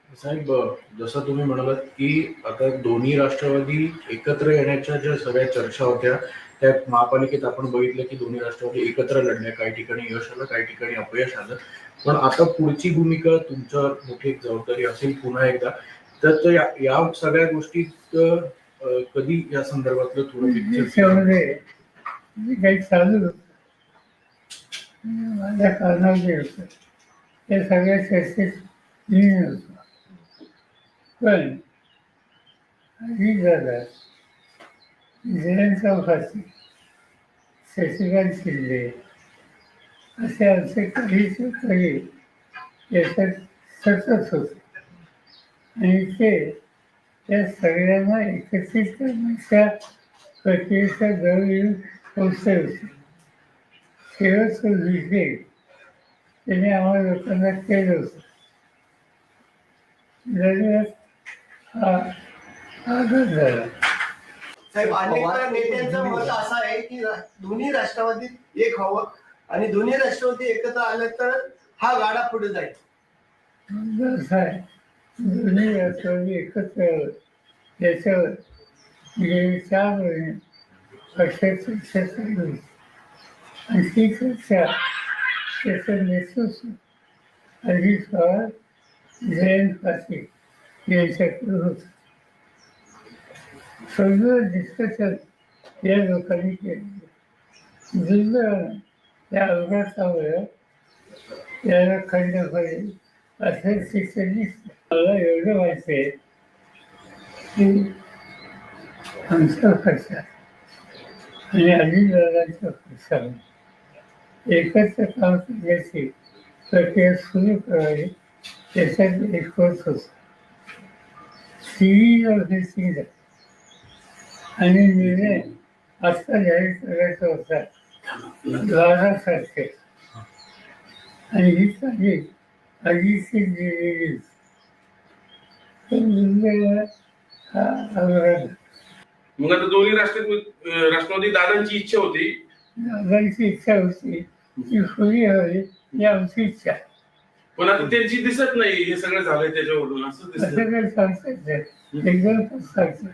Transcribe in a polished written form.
साहेब, जसं तुम्ही म्हणालात की आता दोन्ही राष्ट्रवादी एकत्र येण्याच्या ज्या सगळ्या चर्चा होत्या त्या महापालिकेत आपण बघितलं की दोन्ही राष्ट्रवादी एकत्र लढल्या. काही ठिकाणी यश आलं, काही ठिकाणी अपयश आलं. पण आता पुढची भूमिका तुमच्यावर मोठी एक जबाबदारी असेल पुन्हा एकदा. तर या सगळ्या गोष्टीत कधी या संदर्भातलं थोडं पिक्चर काही चालू होत माझ्या कारणाचे होतं ते सगळ्या चर्चेत लीन होतो. पण अजित दादा, जयंत चौकासी, शशिकांत शिंदे असे आमचे काही सहकारी याच्यात सतत होते आणि ते त्या सगळ्यांना एकत्रित करण्याच्या प्रक्रियेच्या जवळ येऊन पोचले होते. शेवटचं विषय त्याने आम्हाला लोकांना केलं होतं. हा आघात झाला. साहेब, अनेक नेत्यांचं मत असं आहे की दोन्ही राष्ट्रवादीत एक व्हावं आणि दोन्ही राष्ट्रवादी एकत्र आलं तर हा गाडा पुढे जाईल. असं आहे, दोन्ही राष्ट्रवादी एकत्र यावं याच्यावर गेली 4 महिने पक्षाची चर्चा चालू होती आणि ती चर्चा त्याचं नेतृत्व अजित पवार, जयंत पाटील यांच्याकडे होतं. सगळं डिस्कशन या लोकांनी केलं. दुर्दैवानं त्या अपघातामुळे त्याला खंड पडेल असं शिक्षण दिसतं. मला एवढं माहिती आहे की आमच्या पक्षात आणि अजितदादांच्या पक्षाने एकत्र काम करण्याची प्रक्रिया सुरू करावी त्याच्यात एकमत होतं. सिरीज ऑफ थिंग्स आणि निर्णय आत्ता जाहीर करायचा होता 12 तारखेला आणि ही तारीख आधीची दिलेली हा अपघात. मग आता दोन्ही राष्ट्रवादी दादांची इच्छा होती, दादांची इच्छा होती ती खुली हवी ही आमची इच्छा. पण आता त्यांची दिसत नाही. हे सगळं झालंय त्याच्यावरून असं दिसत. असं काही सांगता येत नाही, एकदम सांगतो.